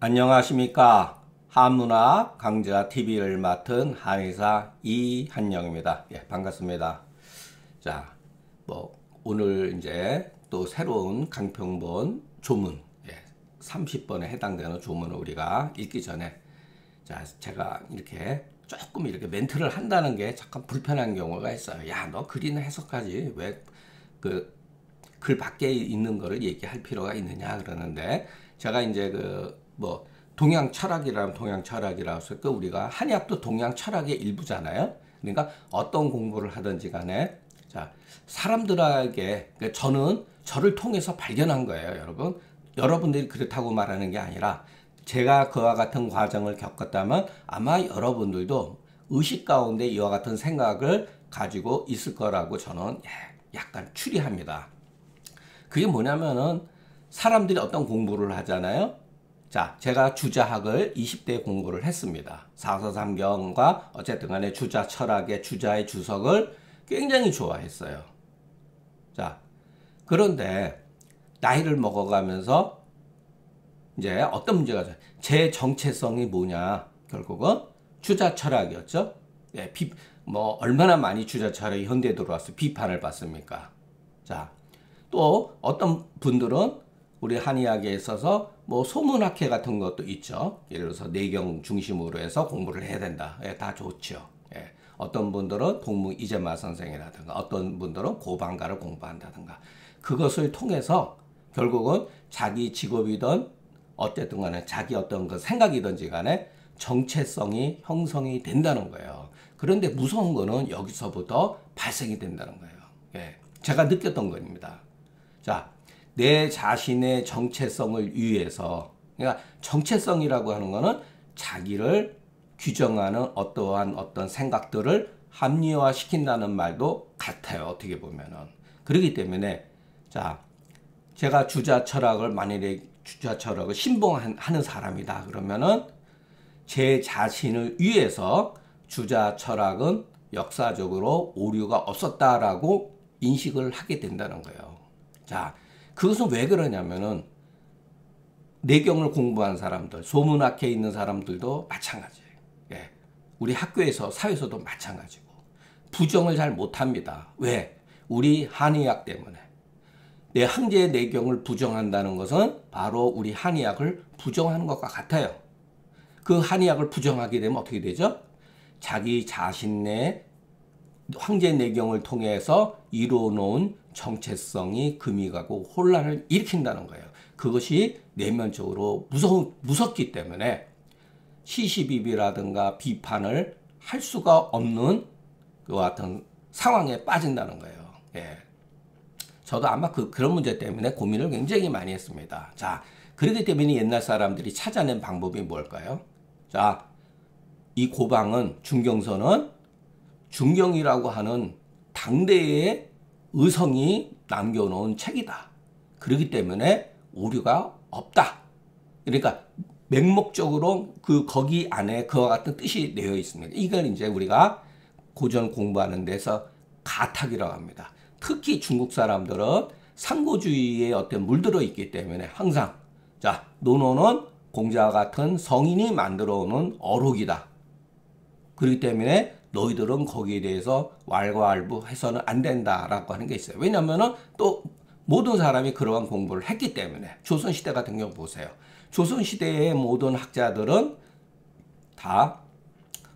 안녕하십니까. 한문화 강좌 TV를 맡은 한의사 이한영입니다. 예, 반갑습니다. 자, 오늘 이제 또 새로운 강평본 조문, 30번에 해당되는 조문을 우리가 읽기 전에, 자, 제가 조금 이렇게 멘트를 한다는 게 잠깐 불편한 경우가 있어요. 야, 너 글이나 해석하지. 왜 글 밖에 있는 거를 얘기할 필요가 있느냐 그러는데, 제가 이제 동양 철학이라면 동양 철학이라고 해서 우리가 한의학도 동양 철학의 일부잖아요. 그러니까 어떤 공부를 하든지 간에, 자, 사람들에게, 저를 통해서 발견한 거예요, 여러분. 여러분들이 그렇다고 말하는 게 아니라, 제가 그와 같은 과정을 겪었다면 아마 여러분들도 의식 가운데 이와 같은 생각을 가지고 있을 거라고 저는 약간 추리합니다. 그게 뭐냐면은, 사람들이 어떤 공부를 하잖아요. 자, 제가 주자학을 20대 공부를 했습니다. 사서삼경과 어쨌든 간에 주자 철학의 주자의 주석을 굉장히 좋아했어요. 자, 그런데 나이를 먹어가면서 이제 어떤 문제가 있어요. 제 정체성이 뭐냐? 결국은 주자 철학이었죠. 얼마나 많이 주자 철학이 현대에 들어와서 비판을 받습니까? 자, 또 어떤 분들은 우리 한의학에 있어서 소문학회 같은 것도 있죠. 예를 들어서 내경 중심으로 해서 공부를 해야 된다. 다 좋죠. 어떤 분들은 동무 이재마 선생이라든가 어떤 분들은 고방가를 공부한다든가 그것을 통해서 결국은 자기 직업이든 어쨌든 간에 자기 어떤 그 생각이든지 간에 정체성이 형성이 된다는 거예요. 그런데 무서운 거는 여기서부터 발생이 된다는 거예요. 제가 느꼈던 겁니다. 자, 내 자신의 정체성을 위해서, 그러니까 정체성이라고 하는 거는 자기를 규정하는 어떠한 어떤 생각들을 합리화시킨다는 말도 같아요. 어떻게 보면은. 그렇기 때문에, 자, 제가 주자 철학을 만일에 주자 철학을 신봉하는 사람이다 그러면은 제 자신을 위해서 주자 철학은 역사적으로 오류가 없었다라고 인식을 하게 된다는 거예요. 자, 그것은 왜 그러냐면은 내경을 공부한 사람들, 소문학회에 있는 사람들도 마찬가지예요. 우리 학교에서 사회에서도 마찬가지고 부정을 잘 못합니다. 왜? 우리 한의학 때문에. 내 황제의 내경을 부정한다는 것은 바로 우리 한의학을 부정하는 것과 같아요. 그 한의학을 부정하게 되면 어떻게 되죠? 자기 자신의 황제 내경을 통해서 이루어놓은 정체성이 금이 가고 혼란을 일으킨다는 거예요. 그것이 내면적으로 무섭기 때문에 시시비비라든가 비판을 할 수가 없는 그와 같은 상황에 빠진다는 거예요. 저도 아마 그런 문제 때문에 고민을 굉장히 많이 했습니다. 자, 그렇기 때문에 옛날 사람들이 찾아낸 방법이 뭘까요? 자, 이 고방은 중경서는 중경이라고 하는 당대의 의성이 남겨놓은 책이다. 그렇기 때문에 오류가 없다. 그러니까 맹목적으로 거기 안에 그와 같은 뜻이 되어 있습니다. 이걸 이제 우리가 고전 공부하는 데서 가탁이라고 합니다. 특히 중국 사람들은 상고주의에 어떤 물들어 있기 때문에 항상, 자, 논어는 공자와 같은 성인이 만들어 오는 어록이다. 그렇기 때문에 너희들은 거기에 대해서 왈가왈부해서는 안 된다라고 하는 게 있어요. 왜냐면은 또 모든 사람이 그러한 공부를 했기 때문에. 조선시대 같은 경우 보세요. 조선시대의 모든 학자들은 다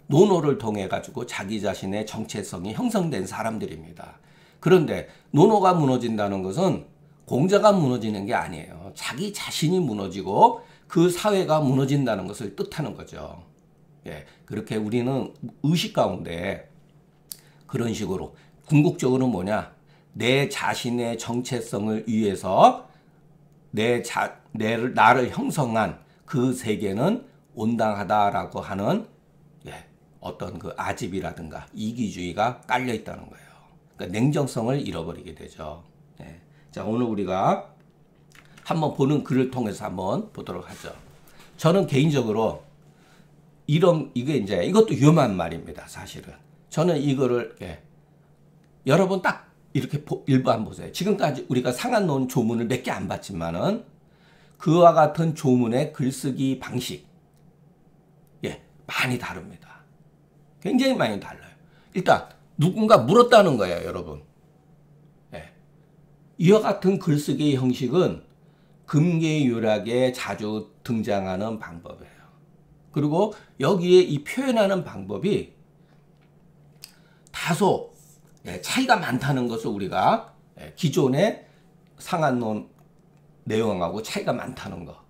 논어를 통해 가지고 자기 자신의 정체성이 형성된 사람들입니다. 그런데 논어가 무너진다는 것은 공자가 무너지는 게 아니에요. 자기 자신이 무너지고 그 사회가 무너진다는 것을 뜻하는 거죠. 그렇게 우리는 의식 가운데 그런 식으로 궁극적으로 뭐냐, 내 자신의 정체성을 위해서 나를 형성한 그 세계는 온당하다라고 하는 어떤 그 아집이라든가 이기주의가 깔려 있다는 거예요. 그러니까 냉정성을 잃어버리게 되죠. 자, 오늘 우리가 한번 보는 글을 통해서 한번 보도록 하죠. 저는 개인적으로 이게 이제 이것도 위험한 말입니다. 사실은 저는 이거를 여러분 딱 이렇게 일부 한번 보세요. 지금까지 우리가 상한론 조문을 몇 개 안 봤지만은 그와 같은 조문의 글쓰기 방식, 예, 많이 다릅니다. 굉장히 많이 달라요. 일단 누군가 물었다는 거예요, 여러분. 예. 이와 같은 글쓰기 형식은 금계유락에 자주 등장하는 방법이에요. 그리고 여기에 이 표현하는 방법이 다소 차이가 많다는 것을 우리가 기존의 상한론 내용하고 차이가 많다는 거.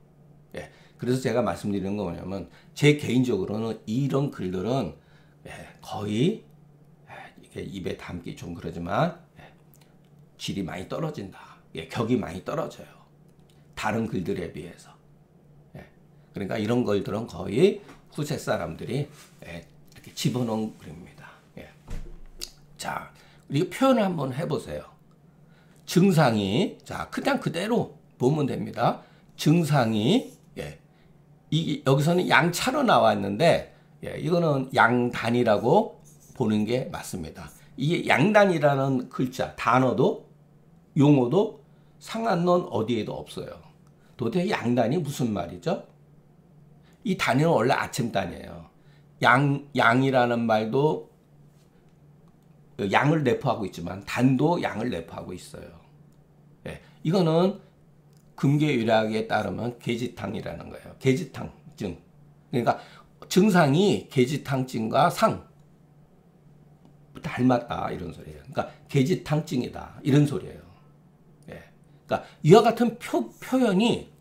그래서 제가 말씀드리는 거 뭐냐면 제 개인적으로는 이런 글들은 거의 이게 입에 담기 좀 그러지만 질이 많이 떨어진다. 격이 많이 떨어져요. 다른 글들에 비해서. 그러니까 이런 글들은 거의 후세 사람들이 이렇게 집어넣은 글입니다. 자, 우리 표현을 한번 해보세요. 증상이, 자, 그냥 그대로 보면 됩니다. 증상이, 여기서는 양차로 나왔는데, 이거는 양단이라고 보는 게 맞습니다. 이게 양단이라는 글자, 단어도, 용어도 상한론 어디에도 없어요. 도대체 양단이 무슨 말이죠? 이 단위는 원래 아침단이에요. 양이라는 말도 양을 내포하고 있지만 단도 양을 내포하고 있어요. 이거는 금계유락에 따르면 계지탕이라는 거예요. 계지탕증. 그러니까 증상이 계지탕증과 상 닮았다 이런 소리예요. 그러니까 계지탕증이다 이런 소리예요. 그러니까 이와 같은 표현이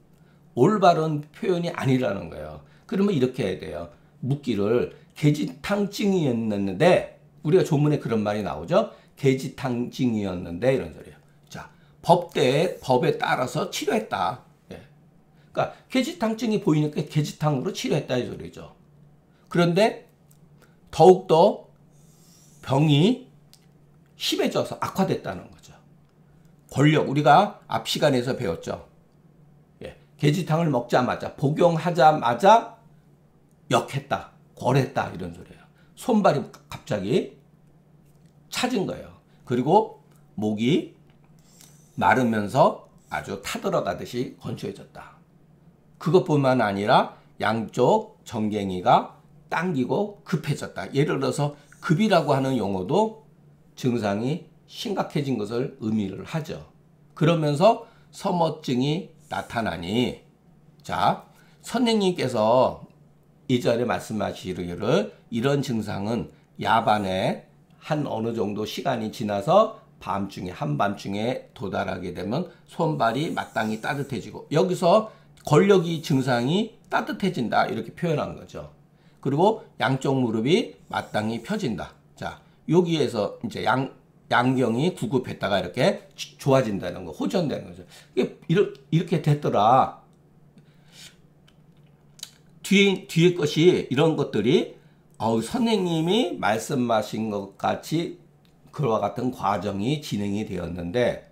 올바른 표현이 아니라는 거예요. 그러면 이렇게 해야 돼요. 묻기를 계지탕증이었는데 우리가 조문에 그런 말이 나오죠. 계지탕증이었는데 이런 소리예요. 자, 법에 따라서 치료했다. 그러니까 계지탕증이 보이니까 계지탕으로 치료했다 이 소리죠. 그런데 더욱더 병이 심해져서 악화됐다는 거죠. 권력, 우리가 앞 시간에서 배웠죠. 계지탕을 먹자마자, 복용하자마자 역했다, 골했다 이런 소리예요. 손발이 갑자기 차진 거예요. 그리고 목이 마르면서 아주 타들어가듯이 건조해졌다. 그것뿐만 아니라 양쪽 정갱이가 당기고 급해졌다. 예를 들어서 급이라고 하는 용어도 증상이 심각해진 것을 의미를 하죠. 그러면서 서머증이 나타나니, 자, 선생님께서 이전에 말씀하시기를 이런 증상은 야반에 한 어느 정도 시간이 지나서 밤중에, 한밤중에 도달하게 되면 손발이 마땅히 따뜻해지고, 여기서 권력이 증상이 따뜻해진다 이렇게 표현한 거죠. 그리고 양쪽 무릎이 마땅히 펴진다. 자, 여기에서 이제 양경이 구급했다가 이렇게 좋아진다는 거, 호전되는 거죠. 이게 이렇게 됐더라. 뒤에 것이 이런 것들이 선생님이 말씀하신 것 같이 그와 같은 과정이 진행이 되었는데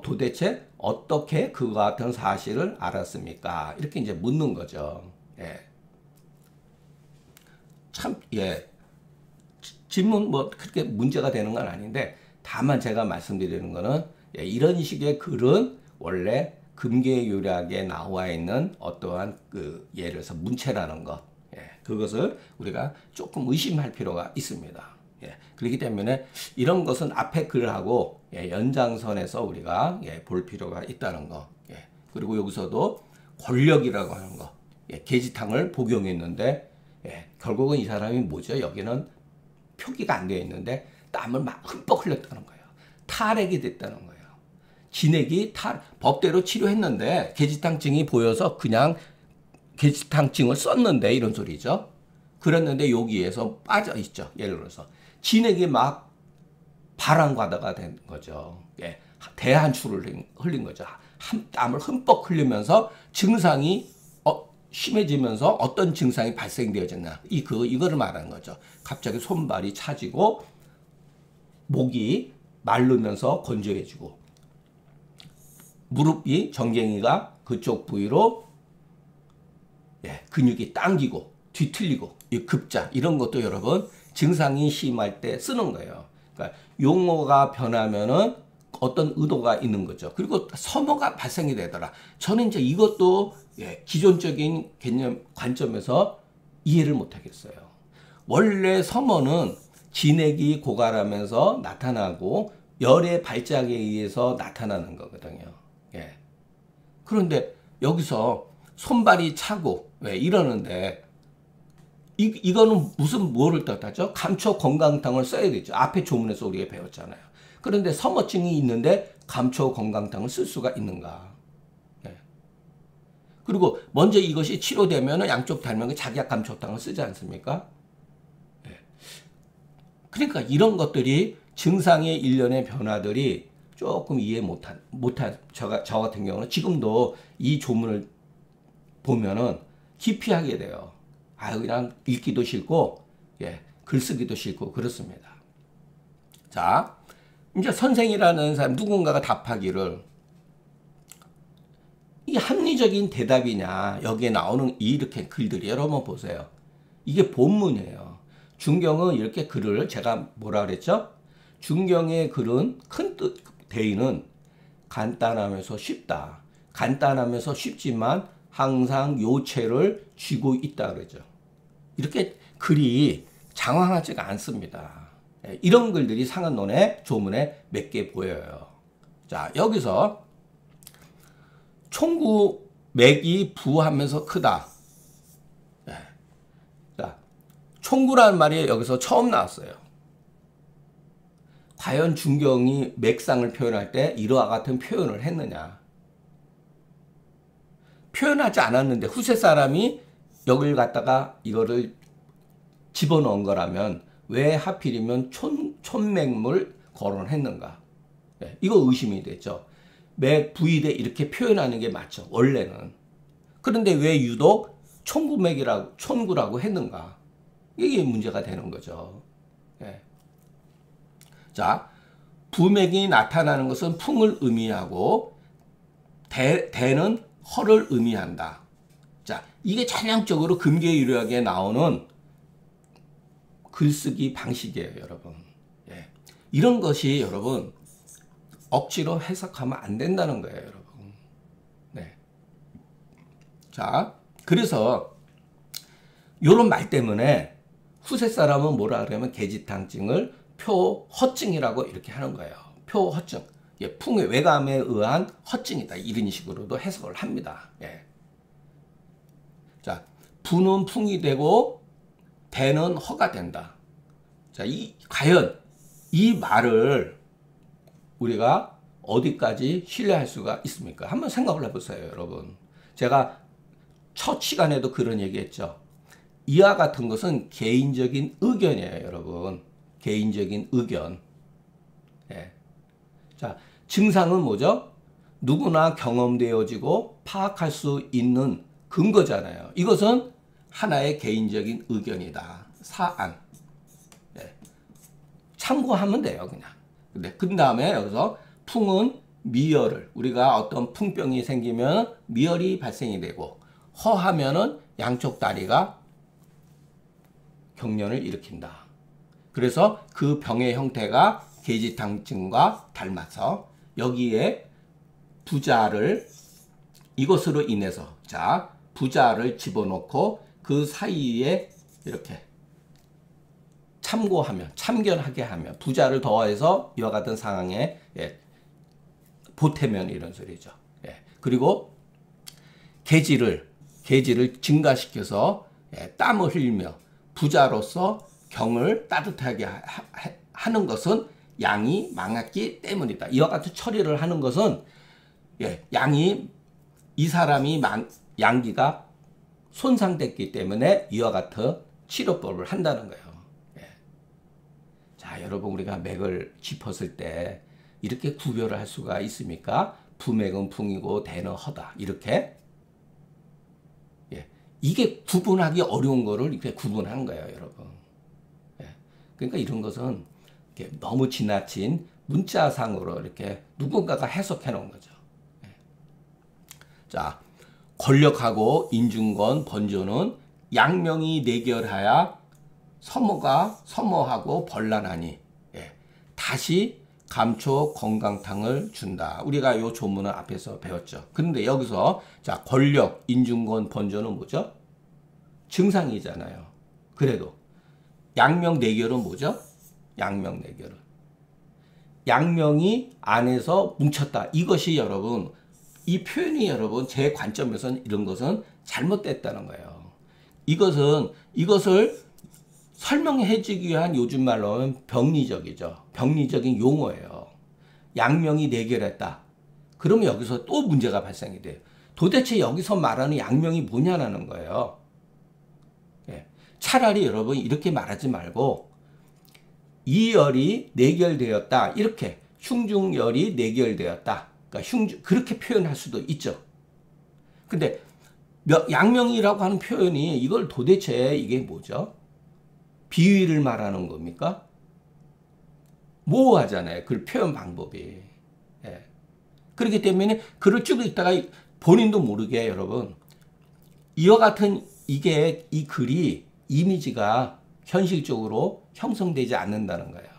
도대체 어떻게 그와 같은 사실을 알았습니까? 이렇게 이제 묻는 거죠. 참, 질문 뭐 그렇게 문제가 되는 건 아닌데 다만 제가 말씀드리는 거는 이런 식의 글은 원래 금계유락에 나와 있는 어떠한 예를 들어서 문체라는 것, 그것을 우리가 조금 의심할 필요가 있습니다. 그렇기 때문에 이런 것은 앞에 글하고 연장선에서 우리가 볼 필요가 있다는 거. 그리고 여기서도 권력이라고 하는 거, 계지탕을 복용했는데 결국은 이 사람이 뭐죠? 여기는 표기가 안 되어 있는데 땀을 막 흠뻑 흘렸다는 거예요. 탈핵이 됐다는 거예요. 진액이 법대로 치료했는데 계지탕증이 보여서 그냥 계지탕증을 썼는데 이런 소리죠. 그랬는데 여기에서 빠져 있죠. 예를 들어서 진액이 막 발암과다가 된 거죠. 대한출을 흘린 거죠. 땀을 흠뻑 흘리면서 증상이 심해지면서 어떤 증상이 발생되어졌나 이거를 말하는 거죠. 갑자기 손발이 차지고 목이 마르면서 건조해지고 무릎이 정갱이가 그쪽 부위로 근육이 당기고 뒤틀리고 이 급자 이런 것도 여러분 증상이 심할 때 쓰는 거예요. 그러니까 용어가 변하면은 어떤 의도가 있는 거죠. 그리고 서머가 발생이 되더라. 저는 이제 이것도 기존적인 개념 관점에서 이해를 못 하겠어요. 원래 서머는 진액이 고갈하면서 나타나고 열의 발작에 의해서 나타나는 거거든요. 예. 그런데 여기서 손발이 차고 이러는데 이거는 무슨 뭐를 뜻하죠? 감초 건강탕을 써야겠죠. 앞에 조문에서 우리가 배웠잖아요. 그런데 서머증이 있는데 감초 건강탕을 쓸 수가 있는가? 예. 그리고 먼저 이것이 치료되면 양쪽 닮은 자기약 감초탕을 쓰지 않습니까? 예. 그러니까 이런 것들이 증상의 일련의 변화들이 조금 이해 못한 저 같은 경우는 지금도 이 조문을 보면은 기피하게 돼요. 그냥 읽기도 싫고, 글쓰기도 싫고, 그렇습니다. 자, 이제 선생이라는 사람, 누군가가 답하기를, 이게 합리적인 대답이냐, 여기에 나오는 이렇게 글들이, 여러분 보세요. 이게 본문이에요. 중경은 이렇게 글을, 제가 뭐라 그랬죠? 중경의 글은 큰 뜻, 대의는 간단하면서 쉽다. 간단하면서 쉽지만 항상 요체를 쥐고 있다 그러죠. 이렇게 글이 장황하지가 않습니다. 이런 글들이 상한론의 조문에 몇 개 보여요. 자, 여기서 총구 맥이 부하면서 크다. 자, 총구라는 말이 여기서 처음 나왔어요. 과연 중경이 맥상을 표현할 때 이러한 같은 표현을 했느냐? 표현하지 않았는데 후세 사람이 여기를 갖다가 이거를 집어넣은 거라면 왜 하필이면 촌맥물 거론했는가? 이거 의심이 됐죠. 맥 부위대 이렇게 표현하는 게 맞죠. 원래는. 그런데 왜 유독 촌구라고 했는가? 이게 문제가 되는 거죠. 자, 부맥이 나타나는 것은 풍을 의미하고 대는 허를 의미한다. 자, 이게 전형적으로 금계유력에 나오는 글쓰기 방식이에요, 여러분. 이런 것이 여러분 억지로 해석하면 안 된다는 거예요, 여러분. 자, 그래서 이런 말 때문에 후세 사람은 뭐라 그러면 계지탕증을 표허증이라고 이렇게 하는 거예요. 표허증. 풍의 외감에 의한 허증이다. 이런 식으로도 해석을 합니다. 자, 부는 풍이 되고 대는 허가 된다. 자, 과연 이 말을 우리가 어디까지 신뢰할 수가 있습니까? 한번 생각을 해보세요, 여러분. 제가 첫 시간에도 그런 얘기했죠. 이와 같은 것은 개인적인 의견이에요, 여러분. 개인적인 의견. 자, 증상은 뭐죠? 누구나 경험되어지고 파악할 수 있는 근거잖아요. 이것은 하나의 개인적인 의견이다. 사안. 참고하면 돼요, 그냥. 그 다음에 여기서 풍은 미열을, 우리가 어떤 풍병이 생기면 미열이 발생이 되고, 허하면은 양쪽 다리가 경련을 일으킨다. 그래서 그 병의 형태가 계지탕증과 닮아서 여기에 부자를 이것으로 인해서 자 부자를 집어넣고 그 사이에 이렇게 참고하면 참견하게 하면 부자를 더해서 이와 같은 상황에 보태면 이런 소리죠. 그리고 계지를 증가시켜서 땀을 흘리며 부자로서 경을 따뜻하게 하는 것은 양이 망했기 때문이다. 이와 같은 처리를 하는 것은 이 사람이 양기가 손상됐기 때문에 이와 같은 치료법을 한다는 거예요. 자, 여러분 우리가 맥을 짚었을 때 이렇게 구별을 할 수가 있습니까? 부맥은 풍이고 대는 허다. 이렇게 이게 구분하기 어려운 거를 이렇게 구분한 거예요, 여러분. 그러니까 이런 것은 이렇게 너무 지나친 문자상으로 이렇게 누군가가 해석해 놓은 거죠. 자, 권력하고 인중권 번조는 양명이 내결하여 서모하고 번란하니 다시 감초 건강탕을 준다. 우리가 요 조문을 앞에서 배웠죠. 그런데 여기서 자, 권력, 인중권, 번조는 뭐죠? 증상이잖아요. 그래도 양명내결은 뭐죠? 양명내결은 양명이 안에서 뭉쳤다. 이것이 여러분, 이 표현이 여러분 제 관점에서는 이런 것은 잘못됐다는 거예요. 이것을 설명해 주기 위한 요즘 말로는 병리적이죠. 병리적인 용어예요. 양명이 내결했다. 그러면 여기서 또 문제가 발생이 돼요. 도대체 여기서 말하는 양명이 뭐냐라는 거예요. 예. 차라리 여러분 이렇게 말하지 말고 이열이 내결되었다. 이렇게 흉중열이 내결되었다. 그러니까 그렇게 표현할 수도 있죠. 근데 양명이라고 하는 표현이 이걸 도대체 이게 뭐죠? 비위를 말하는 겁니까? 모호하잖아요. 그 표현 방법이. 예. 그렇기 때문에 글을 쭉 읽다가 본인도 모르게 여러분 이와 같은 이 글이 이미지가 현실적으로 형성되지 않는다는 거예요.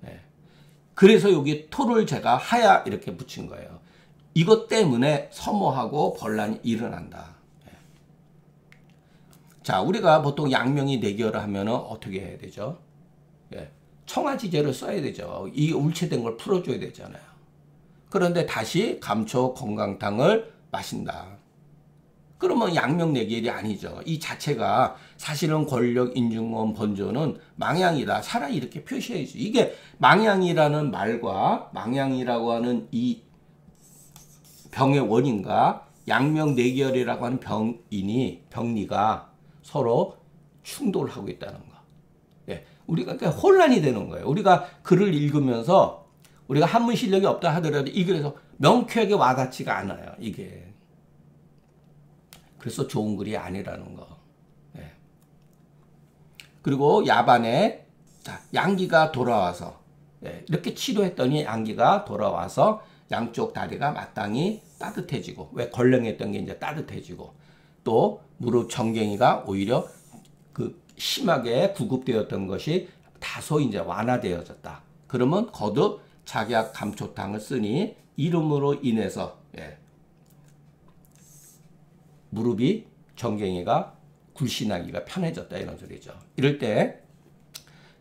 예. 그래서 여기 토를 제가 하야 이렇게 붙인 거예요. 이것 때문에 서모하고 번란이 일어난다. 자, 우리가 보통 양명이 내결을 하면은 어떻게 해야 되죠? 예, 청아지제를 써야 되죠. 이 울체된 걸 풀어줘야 되잖아요. 그런데 다시 감초 건강탕을 마신다. 그러면 양명 내결이 아니죠. 이 자체가 사실은 권력, 인중권, 번조는 망양이다. 차라리 이렇게 표시해야지. 이게 망양이라는 말과 망양이라고 하는 이 병의 원인과 양명 내결이라고 하는 병리가 서로 충돌하고 있다는 거. 예, 우리가 그러니까 혼란이 되는 거예요. 우리가 글을 읽으면서 우리가 한문 실력이 없다 하더라도 이 글에서 명쾌하게 와닿지가 않아요. 이게. 그래서 좋은 글이 아니라는 거. 예. 그리고 야반에 자, 양기가 돌아와서 예, 이렇게 치료했더니 양기가 돌아와서 양쪽 다리가 마땅히 따뜻해지고 왜 걸렁했던 게 이제 따뜻해지고 또 무릎 정갱이가 오히려 그 심하게 구급되었던 것이 다소 이제 완화되어졌다. 그러면 거듭 작약 감초탕을 쓰니 이름으로 인해서 예, 무릎이 정갱이가 굴신하기가 편해졌다 이런 소리죠. 이럴 때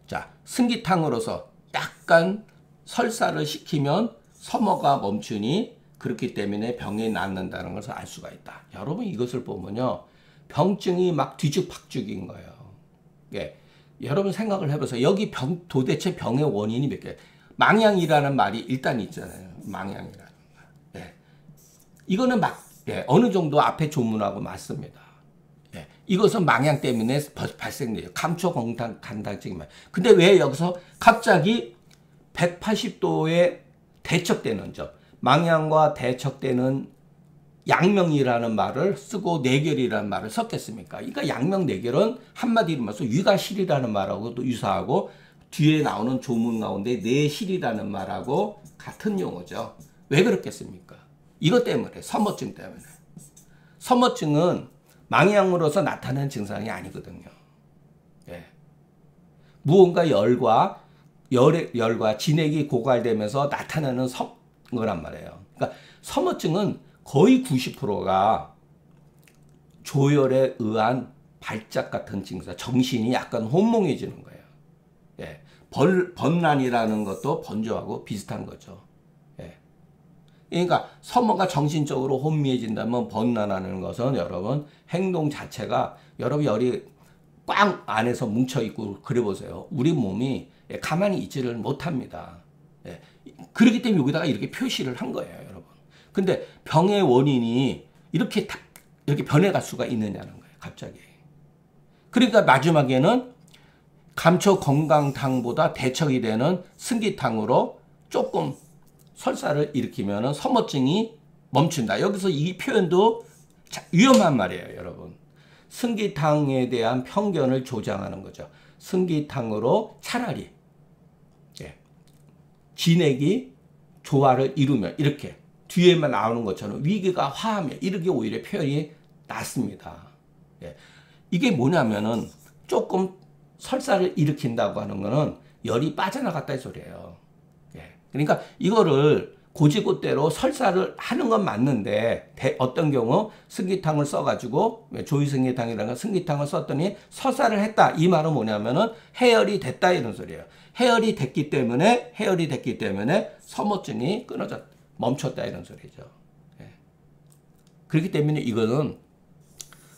자, 승기탕으로서 약간 설사를 시키면 서머가 멈추니 그렇기 때문에 병이 낫는다는 것을 알 수가 있다. 여러분 이것을 보면요. 병증이 막 뒤죽박죽인 거예요. 예. 여러분 생각을 해보세요. 여기 도대체 병의 원인이 몇 개? 망양이라는 말이 일단 있잖아요. 망양이라는 말. 예. 이거는 예, 어느 정도 앞에 조문하고 맞습니다. 예. 이것은 망양 때문에 발생돼요. 감초 건강탕증 말. 근데 왜 여기서 갑자기 180도에 대척되는 점, 망양과 대척되는 양명이라는 말을 쓰고 내결이라는 말을 섞겠습니까? 그러니까 양명 내결은 한마디로 말해서 위가실이라는 말하고도 유사하고 뒤에 나오는 조문 가운데 내실이라는 말하고 같은 용어죠. 왜 그렇겠습니까? 이것 때문에, 서머증 때문에. 서머증은 망양으로서 나타나는 증상이 아니거든요. 예. 무언가 열과 진액이 고갈되면서 나타나는 거란 말이에요. 그러니까 서머증은 거의 90%가 조열에 의한 발작 같은 증상, 정신이 약간 혼몽해지는 거예요. 예. 번란이라는 것도 번조하고 비슷한 거죠. 예. 그러니까 서머가 정신적으로 혼미해진다면 번란하는 것은 여러분 행동 자체가 여러분 열이 꽝 안에서 뭉쳐있고 그래 보세요. 우리 몸이 가만히 있지를 못합니다. 예. 그렇기 때문에 여기다가 이렇게 표시를 한 거예요, 여러분. 근데 병의 원인이 이렇게 변해갈 수가 있느냐는 거예요, 갑자기. 그러니까 마지막에는 감초 건강탕보다 대척이 되는 승기탕으로 조금 설사를 일으키면 서머증이 멈춘다. 여기서 이 표현도 위험한 말이에요, 여러분. 승기탕에 대한 편견을 조장하는 거죠. 승기탕으로 차라리 진액이 조화를 이루면 이렇게 뒤에만 나오는 것처럼 위기가 화하면 이렇게 오히려 표현이 낫습니다. 예. 이게 뭐냐면은 조금 설사를 일으킨다고 하는 거는 열이 빠져나갔다 이 소리예요. 그러니까 이거를 고지고대로 설사를 하는 건 맞는데 어떤 경우 승기탕을 써가지고 조위승기탕이라는 건 승기탕을 썼더니 서사를 했다. 이 말은 뭐냐면은 해열이 됐다 이런 소리예요. 해열이 됐기 때문에 서모증이 멈췄다 이런 소리죠. 예. 그렇기 때문에 이거는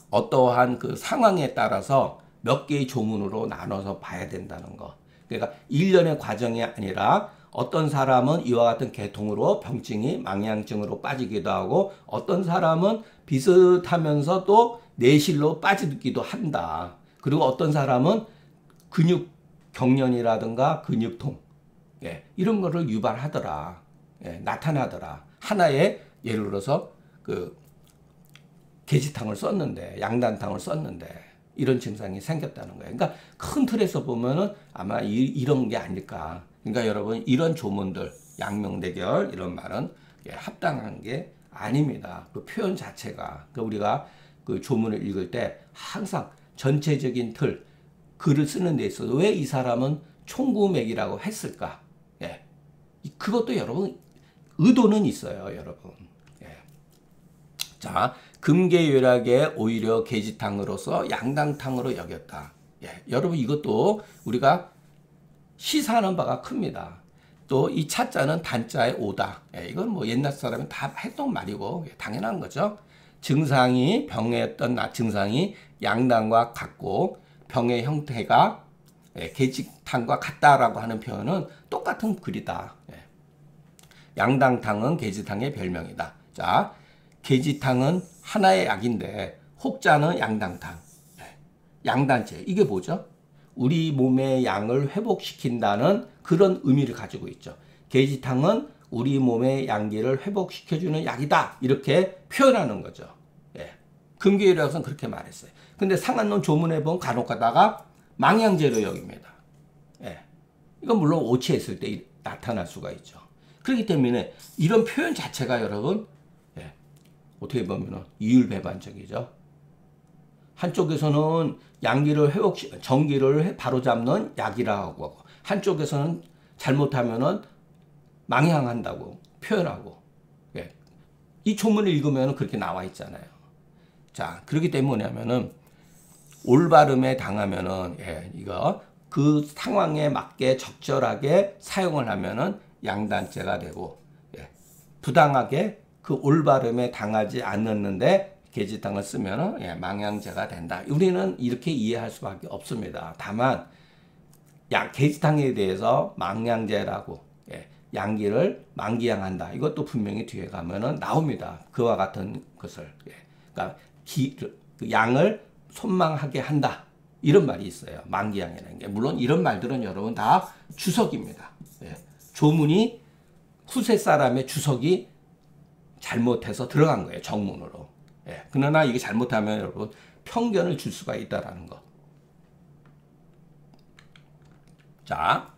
어떠한 그 상황에 따라서 몇 개의 조문으로 나눠서 봐야 된다는 거. 그러니까 일련의 과정이 아니라 어떤 사람은 이와 같은 계통으로 병증이 망향증으로 빠지기도 하고 어떤 사람은 비슷하면서 또 내실로 빠지기도 한다. 그리고 어떤 사람은 근육 경련이라든가 근육통 이런 거를 유발하더라. 나타나더라. 하나의 예를 들어서 그 계지탕을 썼는데 양단탕을 썼는데 이런 증상이 생겼다는 거예요. 그러니까 큰 틀에서 보면은 아마 이런 게 아닐까. 그러니까 여러분 이런 조문들 양명대결 이런 말은 합당한 게 아닙니다. 그 표현 자체가 그러니까 우리가 그 조문을 읽을 때 항상 전체적인 틀 글을 쓰는 데 있어서 왜 이 사람은 총구맥이라고 했을까? 예. 그것도 여러분 의도는 있어요, 여러분. 예. 자, 금계유락에 오히려 계지탕으로서 양당탕으로 여겼다. 예. 여러분 이것도 우리가 시사하는 바가 큽니다. 또 이 차자는 단자의 오다. 예, 이건 뭐 옛날 사람이 다 했던 말이고 당연한 거죠. 증상이 병의 증상이 양당과 같고 병의 형태가 계지탕과 같다라고 하는 표현은 똑같은 글이다. 예. 양당탕은 계지탕의 별명이다. 자, 계지탕은 하나의 약인데 혹자는 양당탕. 예. 양단체 이게 뭐죠? 우리 몸의 양을 회복시킨다는 그런 의미를 가지고 있죠. 계지탕은 우리 몸의 양기를 회복시켜주는 약이다. 이렇게 표현하는 거죠. 예. 금계유락은 그렇게 말했어요. 근데 상한론 조문에 보면 간혹 가다가 망향제로 여깁니다. 예. 이건 물론 오치했을 때 나타날 수가 있죠. 그렇기 때문에 이런 표현 자체가 여러분 어떻게 보면 이율배반적이죠. 한쪽에서는 양기를 정기를 바로잡는 약이라고 하고 한쪽에서는 잘못하면은 망향한다고 표현하고 이 조문을 읽으면 그렇게 나와 있잖아요. 자, 그렇기 때문에 뭐냐면은 올바름에 당하면은 이거 그 상황에 맞게 적절하게 사용을 하면은 양단죄가 되고 부당하게 그 올바름에 당하지 않았는데 계지탕을 쓰면은 망향죄가 된다. 우리는 이렇게 이해할 수밖에 없습니다. 다만 계지탕에 대해서 망향죄라고 양기를 만기양한다. 이것도 분명히 뒤에 가면은 나옵니다. 그와 같은 것을 그러니까 그 양을 손망하게 한다. 이런 말이 있어요. 만기양이라는 게. 물론 이런 말들은 여러분 다 주석입니다. 조문이 후세 사람의 주석이 잘못해서 들어간 거예요. 정문으로. 그러나 이게 잘못하면 여러분 편견을 줄 수가 있다라는 것. 자,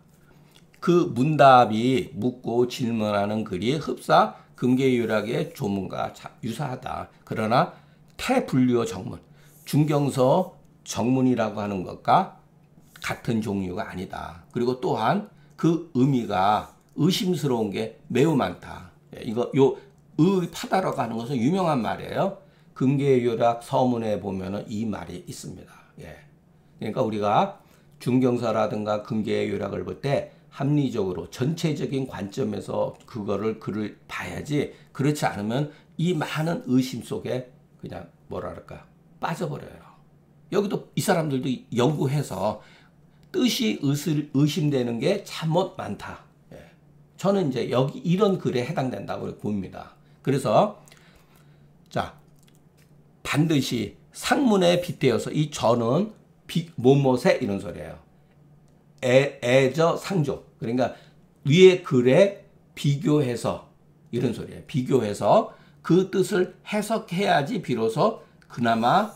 그 문답이 묻고 질문하는 글이 흡사 금계유락의 조문과 유사하다. 그러나 태분류어 정문, 중경서 정문이라고 하는 것과 같은 종류가 아니다. 그리고 또한 그 의미가 의심스러운 게 매우 많다. 이거 의파다라고 하는 것은 유명한 말이에요. 금계유락 서문에 보면은 이 말이 있습니다. 그러니까 우리가 중경서라든가 금계유락을 볼 때 합리적으로 전체적인 관점에서 글을 봐야지 그렇지 않으면 이 많은 의심 속에 그냥 뭐랄까 빠져버려요. 여기도 이 사람들도 연구해서 뜻이 의심되는 게 참못 많다. 저는 이제 여기 이런 글에 해당된다고 봅니다. 그래서 자 반드시 상문에 빗대어서 이 저는 뭐뭐세 이런 소리예요. 애저 상조. 그러니까 위에 글에 비교해서 이런 소리예요. 비교해서 그 뜻을 해석해야지 비로소 그나마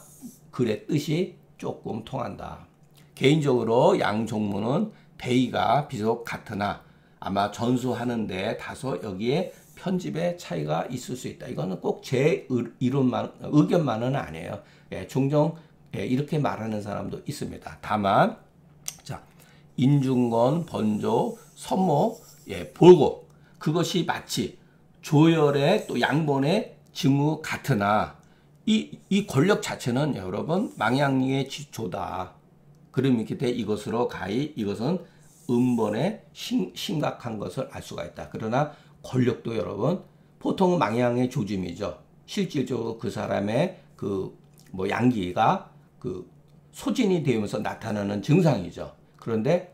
글의 뜻이 조금 통한다. 개인적으로 양종문은 대의가 비록 같으나 아마 전수하는데 다소 여기에 편집의 차이가 있을 수 있다. 이거는 꼭 제 의견만은 아니에요. 종종 이렇게 말하는 사람도 있습니다. 다만 자 인중건, 번조, 선모, 볼고 그것이 마치 조열의 또 양본의 징후 같으나 이 권력 자체는 여러분 망양의 조다. 그러기 때문에 이것으로 가히 이것은 음본의 심각한 것을 알 수가 있다. 그러나 권력도 여러분 보통은 망양의 조짐이죠. 실질적으로 그 사람의 그 뭐 양기가 그 소진이 되면서 나타나는 증상이죠. 그런데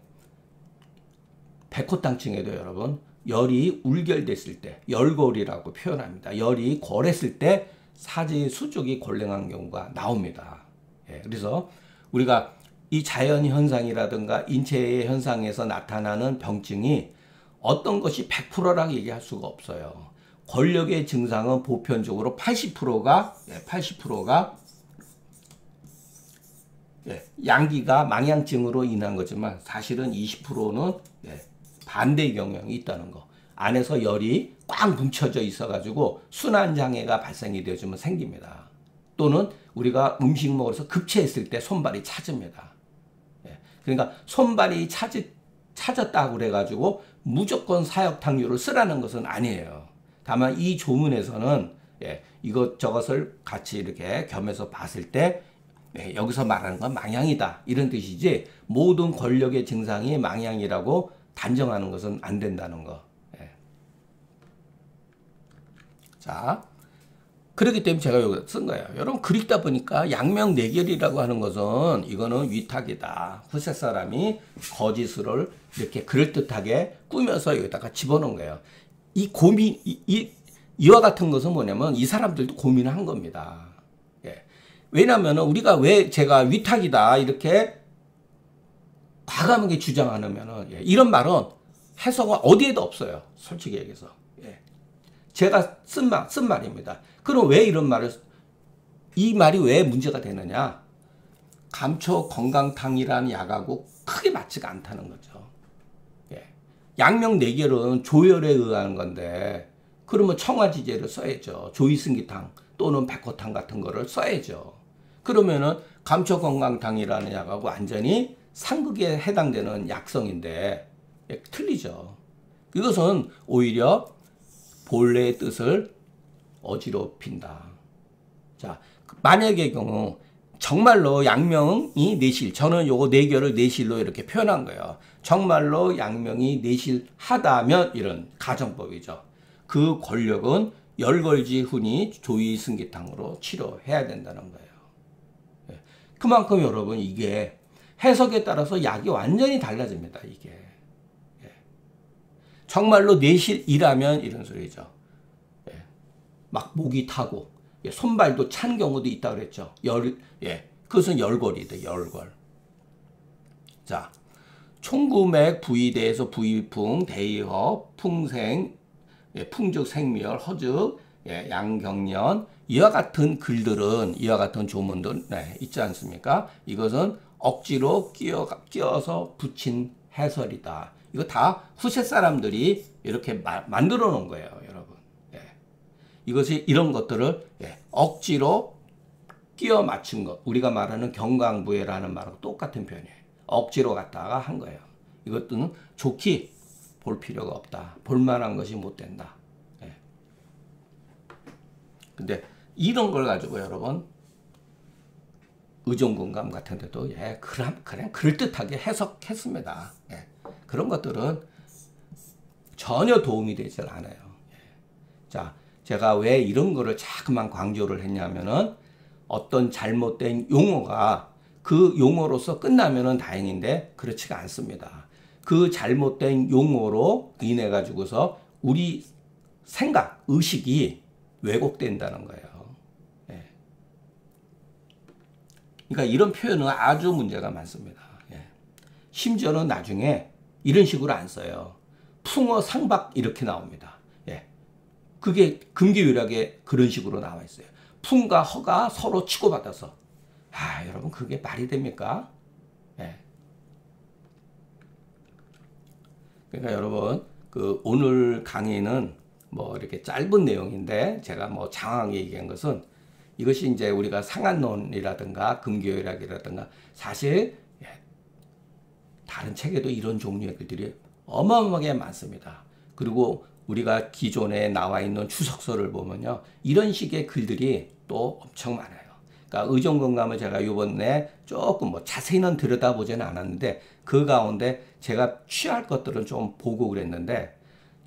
백호탕증에도 여러분 열이 울결됐을 때 열골이라고 표현합니다. 열이 골했을 때 사지 수족이 골랭한 경우가 나옵니다. 예, 그래서 우리가 이 자연 현상이라든가 인체의 현상에서 나타나는 병증이 어떤 것이 100%라고 얘기할 수가 없어요. 권력의 증상은 보편적으로 80%가 양기가 망양증으로 인한 거지만 사실은 20%는 반대의 경향이 있다는 거. 안에서 열이 꽉 뭉쳐져 있어가지고 순환장애가 발생이 되어지면 생깁니다. 또는 우리가 음식 먹어서 급체했을 때 손발이 차집니다. 그러니까 손발이 차졌다고 그래가지고 무조건 사역탕류를 쓰라는 것은 아니에요. 다만 이 조문에서는 이것저것을 같이 이렇게 겸해서 봤을 때 여기서 말하는 건 망양이다 이런 뜻이지 모든 권력의 증상이 망양이라고 단정하는 것은 안 된다는 거. 자, 그렇기 때문에 제가 여기 쓴 거예요. 여러분 글 읽다 보니까 양명내결이라고 하는 것은 이거는 위탁이다. 후세 사람이 거짓을 이렇게 그럴듯하게 꾸며서 여기다가 집어넣은 거예요. 이 고민, 이와 같은 것은 뭐냐면 이 사람들도 고민을 한 겁니다. 왜냐하면 우리가 왜 제가 위탁이다 이렇게 과감하게 주장하냐면은 이런 말은 해석은 어디에도 없어요. 솔직히 얘기해서. 제가 쓴 말입니다. 그럼 왜 이런 말을, 이 말이 왜 문제가 되느냐? 감초 건강탕이라는 약하고 크게 맞지가 않다는 거죠. 양명내결은 조열에 의한 건데, 그러면 청화지제를 써야죠. 조이승기탕 또는 백호탕 같은 거를 써야죠. 그러면은 감초 건강탕이라는 약하고 완전히 상극에 해당되는 약성인데, 틀리죠. 이것은 오히려 본래의 뜻을 어지럽힌다. 자, 만약의 경우 정말로 양명이 내실, 저는 요거 내결을 내실로 이렇게 표현한 거예요. 정말로 양명이 내실하다면 이런 가정법이죠. 그 권력은 열걸지 훈이 조이승기탕으로 치료해야 된다는 거예요. 그만큼 여러분 이게 해석에 따라서 약이 완전히 달라집니다. 이게. 정말로 내실이라면 이런 소리죠. 막 목이 타고 손발도 찬 경우도 있다 그랬죠. 그것은 열골이다. 열골. 자, 총구맥 부위대에서 부위풍, 대이허, 풍생, 풍죽 생미열, 허죽, 양경련 이와 같은 글들은 이와 같은 조문들 있지 않습니까? 이것은 억지로 끼어서 붙인 해설이다. 이거 다 후세 사람들이 이렇게 만들어 놓은 거예요, 여러분. 이것이 이런 것들을 억지로 끼워 맞춘 것. 우리가 말하는 경강부회라는 말하고 똑같은 표현이에요. 억지로 갖다가 한 거예요. 이것들은 좋게 볼 필요가 없다. 볼만한 것이 못 된다. 근데 이런 걸 가지고 여러분 의존공감 같은 데도 그냥 그럴듯하게 해석했습니다. 그런 것들은 전혀 도움이 되질 않아요. 자, 제가 왜 이런 거를 자꾸만 강조를 했냐면은 어떤 잘못된 용어가 그 용어로서 끝나면은 다행인데 그렇지가 않습니다. 그 잘못된 용어로 인해 가지고서 우리 생각, 의식이 왜곡된다는 거예요. 그러니까 이런 표현은 아주 문제가 많습니다. 심지어는 나중에 이런 식으로 안 써요. 풍어 상박 이렇게 나옵니다. 그게 금기율약에 그런 식으로 나와 있어요. 풍과 허가 서로 치고받아서. 여러분 그게 말이 됩니까? 그러니까 여러분 그 오늘 강의는 뭐 이렇게 짧은 내용인데 제가 뭐 장황하게 얘기한 것은 이것이 이제 우리가 상한론이라든가 금기율약이라든가 사실 다른 책에도 이런 종류의 글들이 어마어마하게 많습니다. 그리고 우리가 기존에 나와 있는 추석서를 보면요. 이런 식의 글들이 또 엄청 많아요. 그러니까 의정건강을 제가 이번에 조금 뭐 자세히는 들여다보지는 않았는데 그 가운데 제가 취할 것들은 좀 보고 그랬는데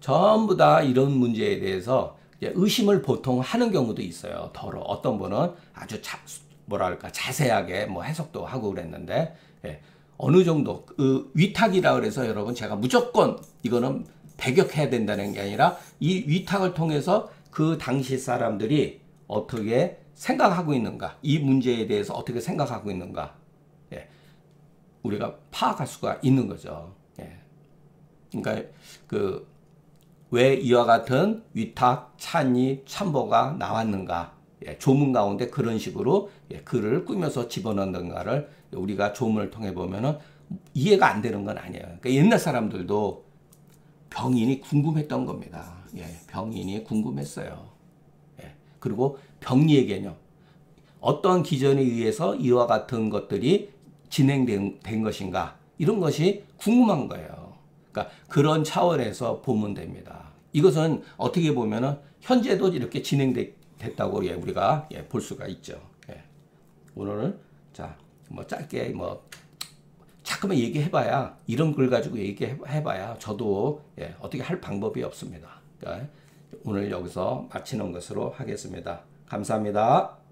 전부 다 이런 문제에 대해서 이제 의심을 보통 하는 경우도 있어요. 더러 어떤 분은 아주 뭐랄까 자세하게 뭐 해석도 하고 그랬는데 예, 어느 정도 그 위탁이라 그래서 여러분 제가 무조건 이거는 배격해야 된다는 게 아니라 이 위탁을 통해서 그 당시 사람들이 어떻게 생각하고 있는가, 이 문제에 대해서 어떻게 생각하고 있는가, 예, 우리가 파악할 수가 있는 거죠. 예. 그러니까 그 왜 이와 같은 위탁, 찬이, 참보가 나왔는가, 예, 조문 가운데 그런 식으로 예, 글을 꾸며서 집어넣는가를 우리가 조문을 통해 보면은 이해가 안 되는 건 아니에요. 그러니까 옛날 사람들도 병인이 궁금했던 겁니다. 예, 병인이 궁금했어요. 예, 그리고 병리에게는요, 어떤 기전에 의해서 이와 같은 것들이 진행된 것인가, 이런 것이 궁금한 거예요. 그러니까 그런 차원에서 보면 됩니다. 이것은 어떻게 보면은 현재도 이렇게 진행됐다고 예, 우리가 예, 볼 수가 있죠. 예. 오늘은 자, 뭐 짧게 뭐 자꾸만 얘기해봐야 이런 글 가지고 얘기해봐야 저도 예, 어떻게 할 방법이 없습니다. 그러니까 오늘 여기서 마치는 것으로 하겠습니다. 감사합니다.